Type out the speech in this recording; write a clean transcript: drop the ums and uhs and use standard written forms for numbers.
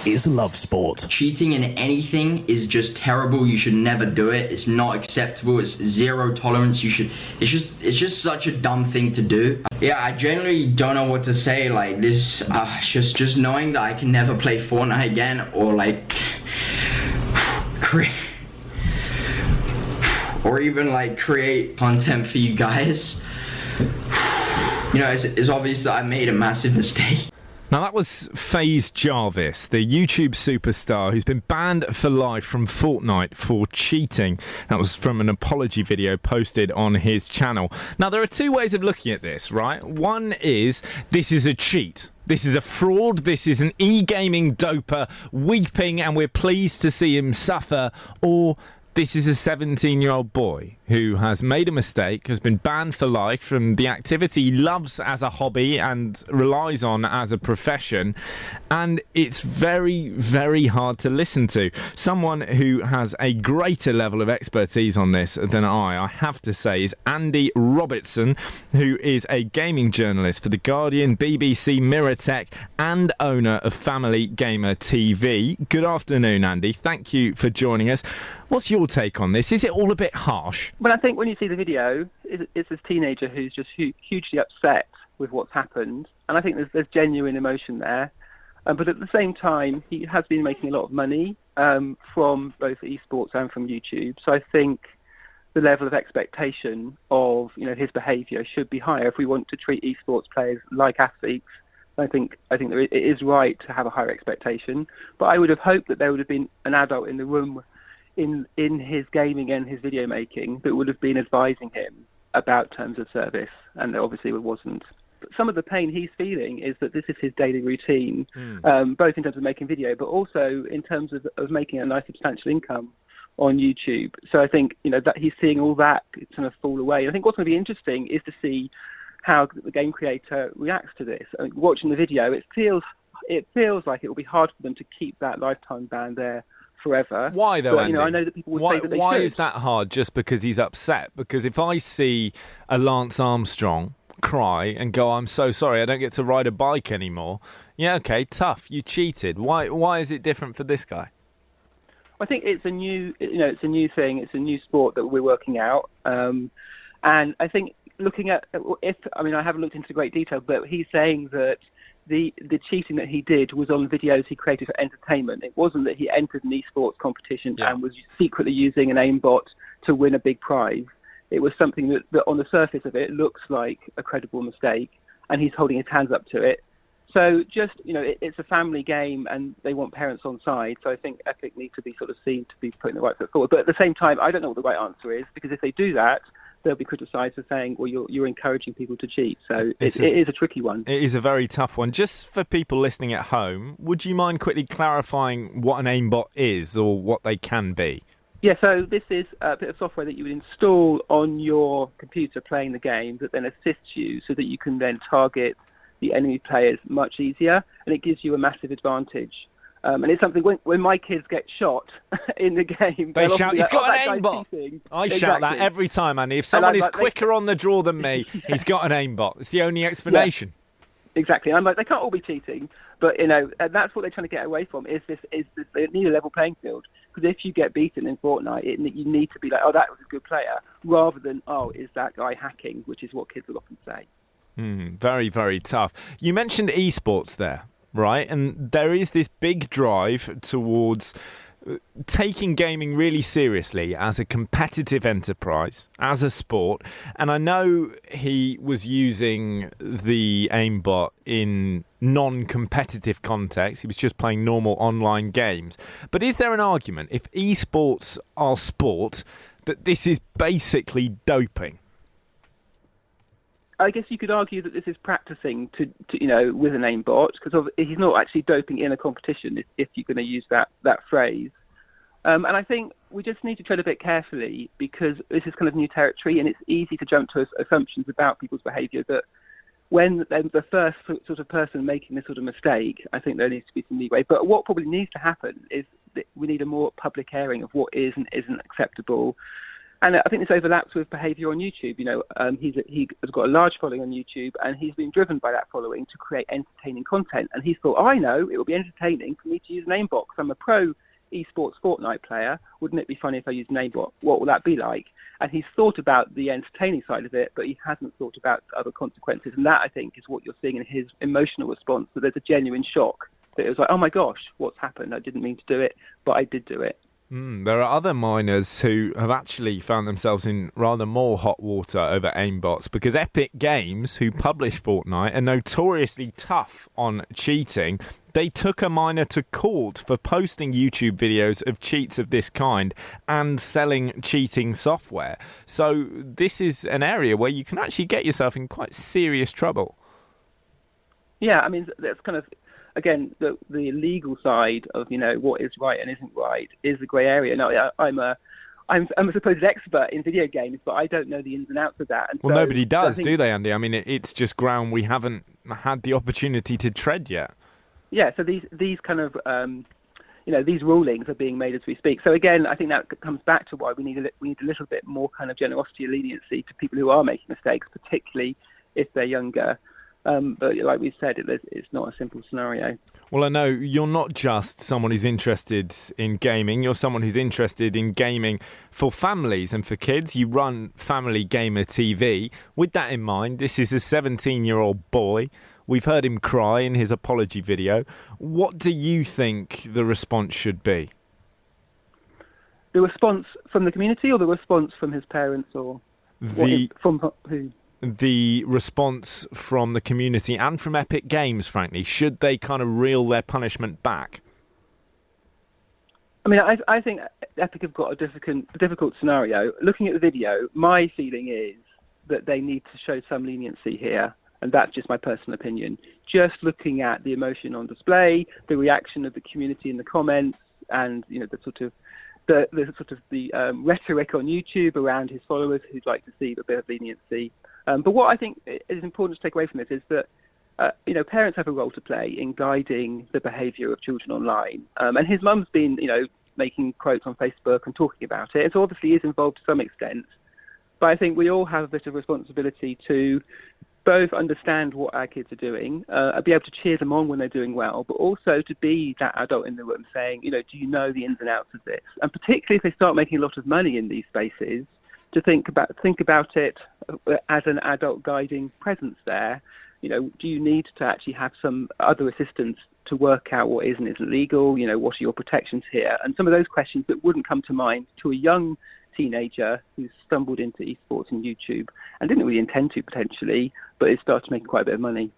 is love sport. Cheating in anything is just terrible. You should never do it. It's not acceptable. It's zero tolerance. It's just such a dumb thing to do. Yeah, I generally don't know what to say. Like this, just knowing that I can never play Fortnite again, or like, or even like create content for you guys. You know, it's obvious that I made a massive mistake. Now that was Faze Jarvis, the YouTube superstar who's been banned for life from Fortnite for cheating. That was from an apology video posted on his channel. Now there are two ways of looking at this, right? One is, this is a cheat. This is a fraud. This is an e-gaming doper weeping and we're pleased to see him suffer. Or this is a 17-year-old boy who has made a mistake, has been banned for life from the activity he loves as a hobby and relies on as a profession, and it's very, very hard to listen to. Someone who has a greater level of expertise on this than I have to say, is Andy Robertson, who is a gaming journalist for The Guardian, BBC, Mirror Tech, and owner of Family Gamer TV. Good afternoon, Andy. Thank you for joining us. What's your take on this? Is it all a bit harsh? Well, I think when you see the video, it's this teenager who's just hugely upset with what's happened. And I think there's genuine emotion there. But at the same time, he has been making a lot of money from both eSports and from YouTube. So I think the level of expectation of his behaviour should be higher if we want to treat eSports players like athletes. I think it is right to have a higher expectation. But I would have hoped that there would have been an adult in the room in his gaming and his video making that would have been advising him about terms of service, and there obviously wasn't. But some of the pain he's feeling is that this is his daily routine, both in terms of making video, but also in terms of making a nice substantial income on YouTube. So I think that he's seeing all that kind of fall away. I think what's going to be interesting is to see how the game creator reacts to this. I mean, watching the video, it feels like it will be hard for them to keep that lifetime ban there forever. Why though, Andy? I know that people would say that they Why should. is that hard? Just because he's upset? Because if I see a Lance Armstrong cry and go, "I'm so sorry, I don't get to ride a bike anymore," yeah, okay, tough. You cheated. Why is it different for this guy? I think it's a new thing. It's a new sport that we're working out, and I think looking at I haven't looked into great detail, but he's saying that the cheating that he did was on videos he created for entertainment. It wasn't that he entered an esports competition and was secretly using an aimbot to win a big prize. It was something that on the surface of it looks like a credible mistake, and he's holding his hands up to it. So just, it's a family game and they want parents on side. So I think ethics need to be sort of seen to be putting the right foot forward. But at the same time, I don't know what the right answer is, because if they do that, they'll be criticised for saying, well, you're encouraging people to cheat. So it is a tricky one. It is a very tough one. Just for people listening at home, would you mind quickly clarifying what an aimbot is or what they can be? Yeah, so this is a bit of software that you would install on your computer playing the game that then assists you so that you can then target the enemy players much easier, and it gives you a massive advantage. And it's something when my kids get shot in the game, they shout, "He's got an aimbot!" I shout that every time, Andy. If someone is quicker on the draw than me, he's got an aimbot. It's the only explanation. Yeah, exactly. I'm like, they can't all be cheating, but and that's what they're trying to get away from. Is this they need a level playing field, because if you get beaten in Fortnite, you need to be like, "Oh, that was a good player," rather than, "Oh, is that guy hacking?" which is what kids will often say. Very, very tough. You mentioned esports there. Right, and there is this big drive towards taking gaming really seriously as a competitive enterprise, as a sport. And I know he was using the aimbot in non-competitive context. He was just playing normal online games. But is there an argument, if esports are sport, that this is basically doping? I guess you could argue that this is practicing to with an aimbot, because he's not actually doping in a competition, if you're going to use that phrase. And I think we just need to tread a bit carefully, because this is kind of new territory, and it's easy to jump to assumptions about people's behaviour. That when the first sort of person making this sort of mistake, I think there needs to be some leeway. But what probably needs to happen is that we need a more public airing of what is and isn't acceptable. And I think this overlaps with behaviour on YouTube. He has got a large following on YouTube, and he's been driven by that following to create entertaining content. And he thought, I know, it will be entertaining for me to use Namebot. I'm a pro eSports Fortnite player. Wouldn't it be funny if I used Namebot? What will that be like? And he's thought about the entertaining side of it, but he hasn't thought about other consequences. And that, I think, is what you're seeing in his emotional response, that there's a genuine shock. That it was like, oh my gosh, what's happened? I didn't mean to do it, but I did do it. There are other miners who have actually found themselves in rather more hot water over aimbots, because Epic Games, who publish Fortnite, are notoriously tough on cheating. They took a miner to court for posting YouTube videos of cheats of this kind and selling cheating software. So this is an area where you can actually get yourself in quite serious trouble. Yeah, I mean, that's kind of, again, the legal side of, what is right and isn't right is a grey area. Now, I'm a supposed expert in video games, but I don't know the ins and outs of that. And well, so, nobody does, do they, Andy? I mean, it's just ground we haven't had the opportunity to tread yet. Yeah, so these kind of, these rulings are being made as we speak. So again, I think that comes back to why we need a little bit more kind of generosity and leniency to people who are making mistakes, particularly if they're younger. But like we said, it's not a simple scenario. Well, I know you're not just someone who's interested in gaming. You're someone who's interested in gaming for families and for kids. You run Family Gamer TV. With that in mind, this is a 17-year-old boy. We've heard him cry in his apology video. What do you think the response should be? The response from the community, or the response from his parents, or from who? The response from the community and from Epic Games, frankly. Should they kind of reel their punishment back? I mean, I think Epic have got a difficult scenario. Looking at the video, my feeling is that they need to show some leniency here, and that's just my personal opinion. Just looking at the emotion on display, the reaction of the community in the comments, and the rhetoric on YouTube around his followers who'd like to see a bit of leniency. But what I think is important to take away from this is that, parents have a role to play in guiding the behaviour of children online. And his mum's been, making quotes on Facebook and talking about it. So obviously is involved to some extent. But I think we all have a bit of responsibility to both understand what our kids are doing, be able to cheer them on when they're doing well, but also to be that adult in the room saying, do you know the ins and outs of this? And particularly if they start making a lot of money in these spaces, to think about it as an adult guiding presence there. Do you need to actually have some other assistance to work out what is and isn't legal? What are your protections here? And some of those questions that wouldn't come to mind to a young teenager who's stumbled into esports and YouTube and didn't really intend to potentially, but has started making quite a bit of money.